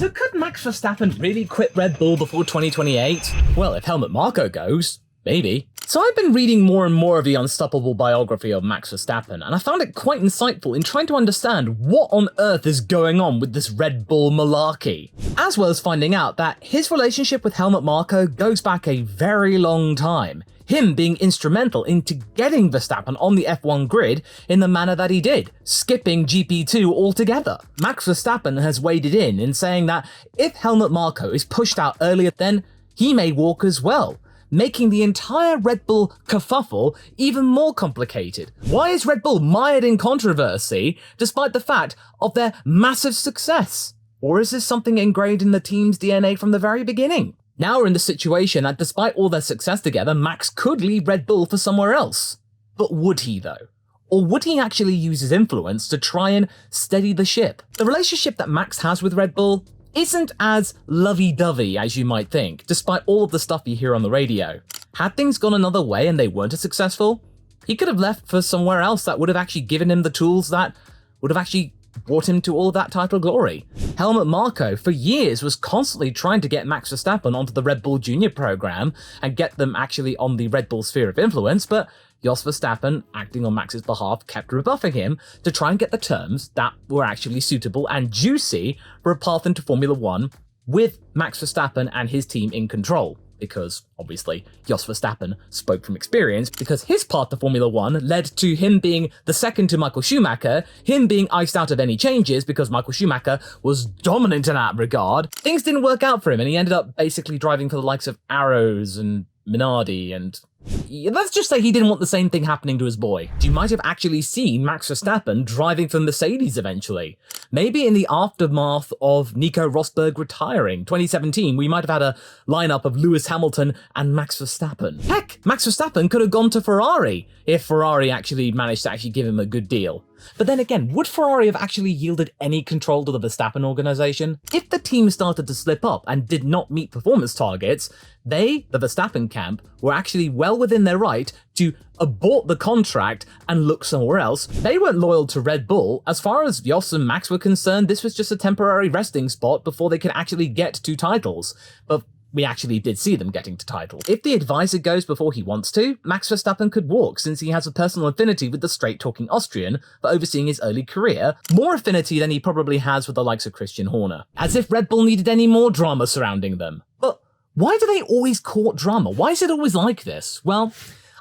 So could Max Verstappen really quit Red Bull before 2028? Well, if Helmut Marko goes, maybe. So I've been reading more and more of the unstoppable biography of Max Verstappen, and I found it quite insightful in trying to understand what on earth is going on with this Red Bull malarkey, as well as finding out that his relationship with Helmut Marko goes back a very long time, him being instrumental into getting Verstappen on the F1 grid in the manner that he did, skipping GP2 altogether. Max Verstappen has waded in saying that if Helmut Marko is pushed out earlier, then he may walk as well, making the entire Red Bull kerfuffle even more complicated. Why is Red Bull mired in controversy despite the fact of their massive success? Or is this something ingrained in the team's DNA from the very beginning? Now we're in the situation that despite all their success together, Max could leave Red Bull for somewhere else. But would he though? Or would he actually use his influence to try and steady the ship? The relationship that Max has with Red Bull isn't as lovey-dovey as you might think, despite all of the stuff you hear on the radio. Had things gone another way and they weren't as successful, he could have left for somewhere else that would have actually given him the tools that would have actually brought him to all of that title glory. Helmut Marko, for years, was constantly trying to get Max Verstappen onto the Red Bull Junior program and get them actually on the Red Bull sphere of influence, but Jos Verstappen, acting on Max's behalf, kept rebuffing him to try and get the terms that were actually suitable and juicy for a path into Formula One with Max Verstappen and his team in control. Because, obviously, Jos Verstappen spoke from experience, because his path to Formula One led to him being the second to Michael Schumacher, him being iced out of any changes because Michael Schumacher was dominant in that regard. Things didn't work out for him, and he ended up basically driving for the likes of Arrows and Minardi, and let's just say he didn't want the same thing happening to his boy. You might have actually seen Max Verstappen driving for Mercedes eventually. Maybe in the aftermath of Nico Rosberg retiring, 2017, we might have had a lineup of Lewis Hamilton and Max Verstappen. Heck, Max Verstappen could have gone to Ferrari if Ferrari actually managed to actually give him a good deal. But then again, would Ferrari have actually yielded any control to the Verstappen organization? If the team started to slip up and did not meet performance targets, they, the Verstappen camp, were actually well within their right to abort the contract and look somewhere else. They weren't loyal to Red Bull. As far as Jos and Max were concerned, this was just a temporary resting spot before they could actually get to titles. But we actually did see them getting to titles. If the advisor goes before he wants to, Max Verstappen could walk since he has a personal affinity with the straight-talking Austrian for overseeing his early career, more affinity than he probably has with the likes of Christian Horner. As if Red Bull needed any more drama surrounding them. But why do they always court drama? Why is it always like this? Well,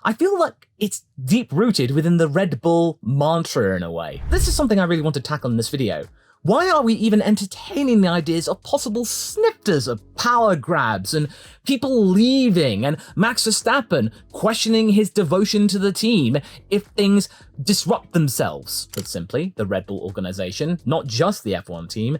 I feel like it's deep-rooted within the Red Bull mantra in a way. This is something I really want to tackle in this video. Why are we even entertaining the ideas of possible snifters of power grabs and people leaving and Max Verstappen questioning his devotion to the team if things disrupt themselves? Put simply, the Red Bull organization, not just the F1 team,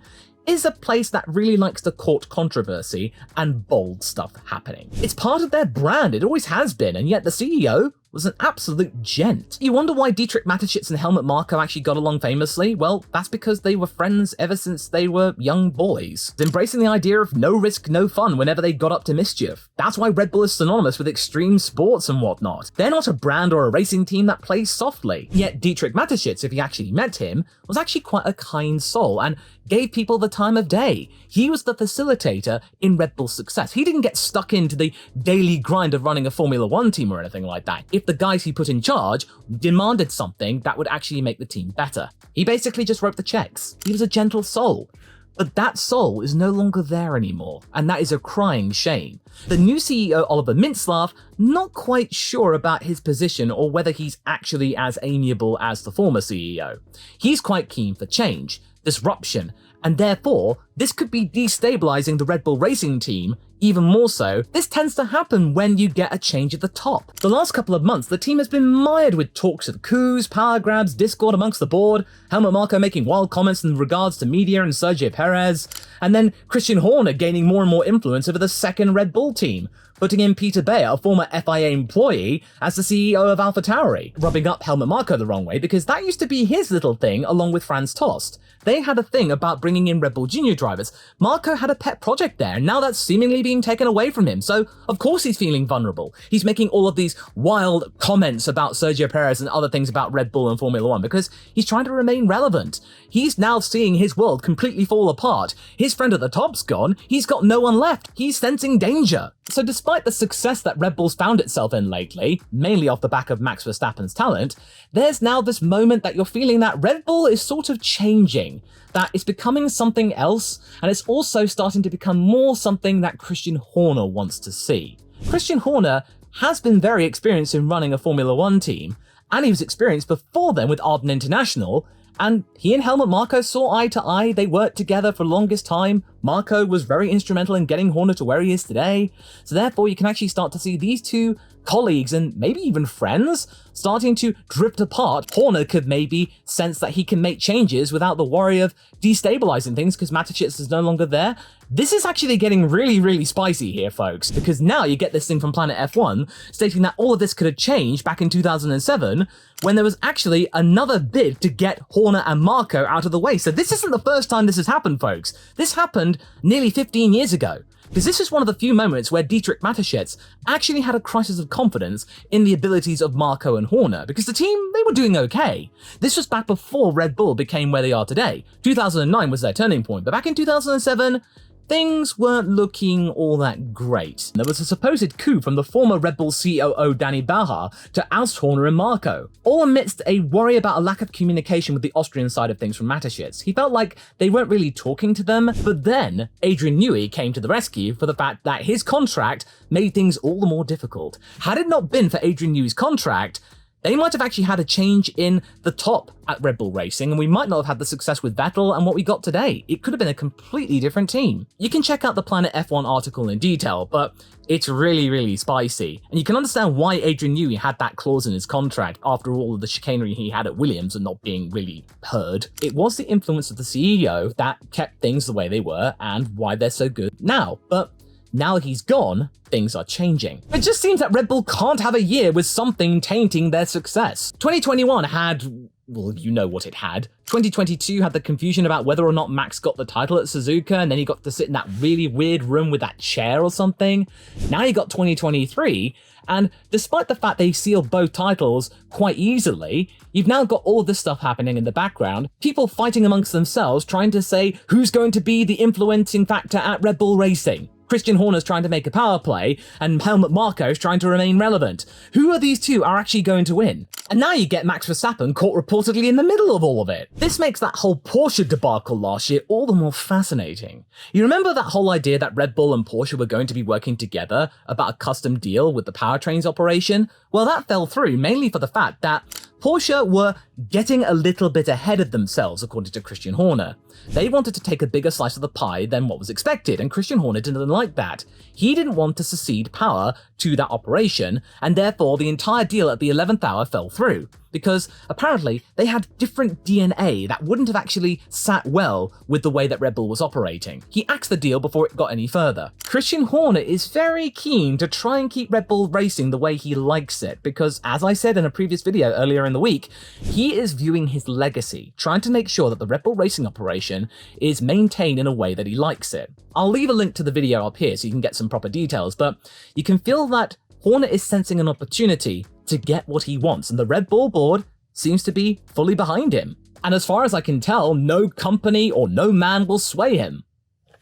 is a place that really likes to court controversy and bold stuff happening. It's part of their brand, it always has been, and yet the CEO was an absolute gent. You wonder why Dietrich Mateschitz and Helmut Marko actually got along famously? Well, that's because they were friends ever since they were young boys, embracing the idea of no risk, no fun whenever they got up to mischief. That's why Red Bull is synonymous with extreme sports and whatnot. They're not a brand or a racing team that plays softly. Yet Dietrich Mateschitz, if you actually met him, was actually quite a kind soul and gave people the time of day. He was the facilitator in Red Bull's success. He didn't get stuck into the daily grind of running a Formula One team or anything like that. If the guys he put in charge demanded something that would actually make the team better, he basically just wrote the checks. He was a gentle soul. But that soul is no longer there anymore, and that is a crying shame. The new CEO, Oliver Mintzlaff, not quite sure about his position or whether he's actually as amiable as the former CEO. He's quite keen for change, disruption, and therefore, this could be destabilizing the Red Bull racing team even more so. This tends to happen when you get a change at the top. The last couple of months, the team has been mired with talks of coups, power grabs, discord amongst the board, Helmut Marko making wild comments in regards to media and Sergio Perez, and then Christian Horner gaining more and more influence over the second Red Bull team, putting in Peter Bayer, a former FIA employee, as the CEO of AlphaTauri, rubbing up Helmut Marko the wrong way because that used to be his little thing along with Franz Tost. They had a thing about bringing in Red Bull Junior drivers. Marko had a pet project there, and now that's seemingly being being taken away from him. So, of course he's feeling vulnerable. He's making all of these wild comments about Sergio Perez and other things about Red Bull and Formula One because he's trying to remain relevant. He's now seeing his world completely fall apart. His friend at the top's gone. He's got no one left. He's sensing danger. So despite the success that Red Bull's found itself in lately, mainly off the back of Max Verstappen's talent, there's now this moment that you're feeling that Red Bull is sort of changing, that it's becoming something else, and it's also starting to become more something that Christian Horner wants to see. Christian Horner has been very experienced in running a Formula One team, and he was experienced before then with Arden International, and he and Helmut Marko saw eye to eye. They worked together for the longest time. Marko was very instrumental in getting Horner to where he is today. So therefore, you can actually start to see these two colleagues and maybe even friends starting to drift apart. Horner could maybe sense that he can make changes without the worry of destabilizing things because Mateschitz is no longer there. This is actually getting really, really spicy here, folks, because now you get this thing from Planet F1 stating that all of this could have changed back in 2007 when there was actually another bid to get Horner and Marko out of the way. So this isn't the first time this has happened, folks. This happened nearly 15 years ago. Because this is one of the few moments where Dietrich Mateschitz actually had a crisis of confidence in the abilities of Marko and Horner, because the team, they were doing okay. This was back before Red Bull became where they are today. 2009 was their turning point, but back in 2007, things weren't looking all that great. There was a supposed coup from the former Red Bull COO Danny Bahar to oust Horner and Marko, all amidst a worry about a lack of communication with the Austrian side of things from Mateschitz. He felt like they weren't really talking to them, but then Adrian Newey came to the rescue for the fact that his contract made things all the more difficult. Had it not been for Adrian Newey's contract, they might have actually had a change in the top at Red Bull Racing, and we might not have had the success with Vettel and what we got today. It could have been a completely different team. You can check out the Planet F1 article in detail, but it's really, really spicy. And you can understand why Adrian Newey had that clause in his contract after all of the chicanery he had at Williams and not being really heard. It was the influence of the CEO that kept things the way they were and why they're so good now. But now he's gone, things are changing. It just seems that Red Bull can't have a year with something tainting their success. 2021 had, well, you know what it had. 2022 had the confusion about whether or not Max got the title at Suzuka, and then he got to sit in that really weird room with that chair or something. Now you got 2023, and despite the fact they sealed both titles quite easily, you've now got all of this stuff happening in the background, people fighting amongst themselves trying to say who's going to be the influencing factor at Red Bull Racing. Christian Horner's trying to make a power play, and Helmut Marko is trying to remain relevant. Who of these two are actually going to win? And now you get Max Verstappen caught reportedly in the middle of all of it. This makes that whole Porsche debacle last year all the more fascinating. You remember that whole idea that Red Bull and Porsche were going to be working together about a custom deal with the powertrains operation? Well, that fell through mainly for the fact that Porsche were getting a little bit ahead of themselves, according to Christian Horner. They wanted to take a bigger slice of the pie than what was expected, and Christian Horner didn't like that. He didn't want to cede power to that operation, and therefore the entire deal at the 11th hour fell through, because apparently they had different DNA that wouldn't have actually sat well with the way that Red Bull was operating. He axed the deal before it got any further. Christian Horner is very keen to try and keep Red Bull racing the way he likes it, because as I said in a previous video earlier in the week, he is viewing his legacy, trying to make sure that the Red Bull racing operation is maintained in a way that he likes it. I'll leave a link to the video up here so you can get some proper details, but you can feel that Horner is sensing an opportunity to get what he wants, and the Red Bull board seems to be fully behind him. And as far as I can tell, no company or no man will sway him.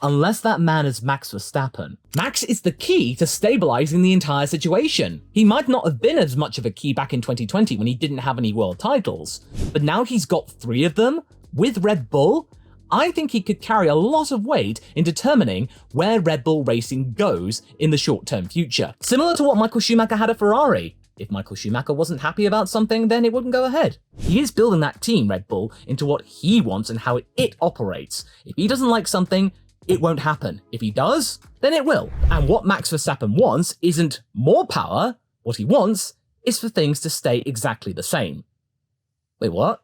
Unless that man is Max Verstappen. Max is the key to stabilizing the entire situation. He might not have been as much of a key back in 2020 when he didn't have any world titles, but now he's got 3 of them with Red Bull. I think he could carry a lot of weight in determining where Red Bull Racing goes in the short-term future. Similar to what Michael Schumacher had at Ferrari. If Michael Schumacher wasn't happy about something, then it wouldn't go ahead. He is building that team, Red Bull, into what he wants and how it operates. If he doesn't like something, it won't happen. If he does, then it will. And what Max Verstappen wants isn't more power. What he wants is for things to stay exactly the same. Wait, what?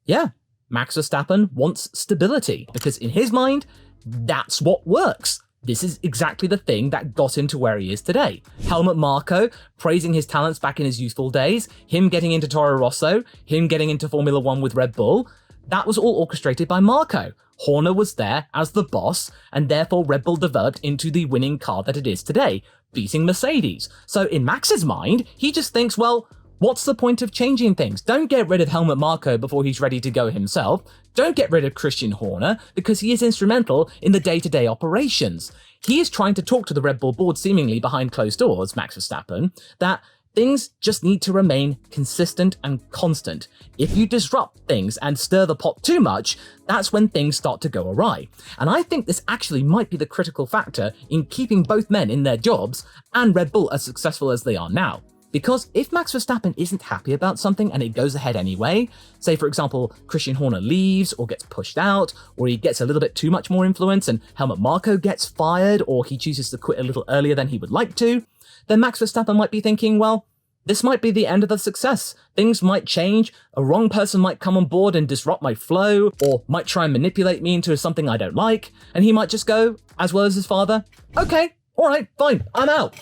Yeah. Max Verstappen wants stability, because in his mind, that's what works. This is exactly the thing that got him to where he is today. Helmut Marko praising his talents back in his youthful days, him getting into Toro Rosso, him getting into Formula One with Red Bull, that was all orchestrated by Marko. Horner was there as the boss, and therefore Red Bull developed into the winning car that it is today, beating Mercedes. So in Max's mind, he just thinks, well, what's the point of changing things? Don't get rid of Helmut Marko before he's ready to go himself. Don't get rid of Christian Horner, because he is instrumental in the day-to-day operations. He is trying to talk to the Red Bull board, seemingly behind closed doors, Max Verstappen, that things just need to remain consistent and constant. If you disrupt things and stir the pot too much, that's when things start to go awry. And I think this actually might be the critical factor in keeping both men in their jobs and Red Bull as successful as they are now. Because if Max Verstappen isn't happy about something and it goes ahead anyway, say for example, Christian Horner leaves or gets pushed out, or he gets a little bit too much more influence and Helmut Marko gets fired, or he chooses to quit a little earlier than he would like to, then Max Verstappen might be thinking, well, this might be the end of the success. Things might change, a wrong person might come on board and disrupt my flow, or might try and manipulate me into something I don't like, and he might just go, as well as his father, okay, all right, fine, I'm out.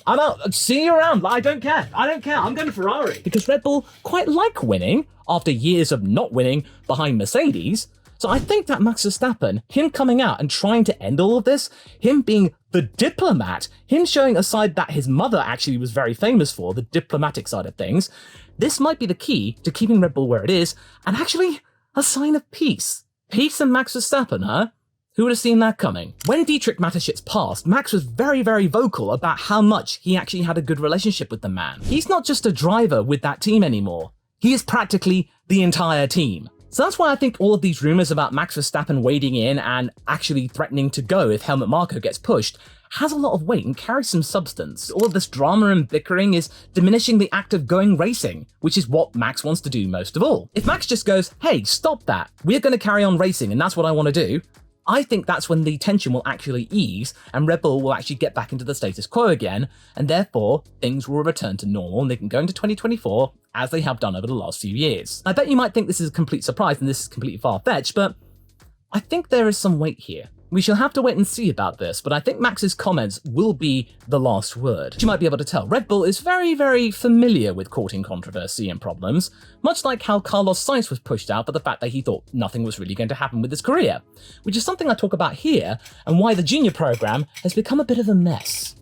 See you around. I don't care. I'm going to Ferrari. Because Red Bull quite like winning after years of not winning behind Mercedes. So I think that Max Verstappen, him coming out and trying to end all of this, him being the diplomat, him showing a side that his mother actually was very famous for, the diplomatic side of things, this might be the key to keeping Red Bull where it is, and actually a sign of peace. Peace and Max Verstappen, huh? Who would have seen that coming? When Dietrich Mateschitz passed, Max was very, very vocal about how much he actually had a good relationship with the man. He's not just a driver with that team anymore. He is practically the entire team. So that's why I think all of these rumors about Max Verstappen wading in and actually threatening to go if Helmut Marko gets pushed has a lot of weight and carries some substance. All of this drama and bickering is diminishing the act of going racing, which is what Max wants to do most of all. If Max just goes, hey, stop that, we're going to carry on racing and that's what I want to do, I think that's when the tension will actually ease and Red Bull will actually get back into the status quo again, and therefore things will return to normal and they can go into 2024 as they have done over the last few years. I bet you might think this is a complete surprise and this is completely far-fetched, but I think there is some weight here. We shall have to wait and see about this, but I think Max's comments will be the last word. You might be able to tell Red Bull is very, very familiar with courting controversy and problems, much like how Carlos Sainz was pushed out for the fact that he thought nothing was really going to happen with his career, which is something I talk about here and why the junior program has become a bit of a mess.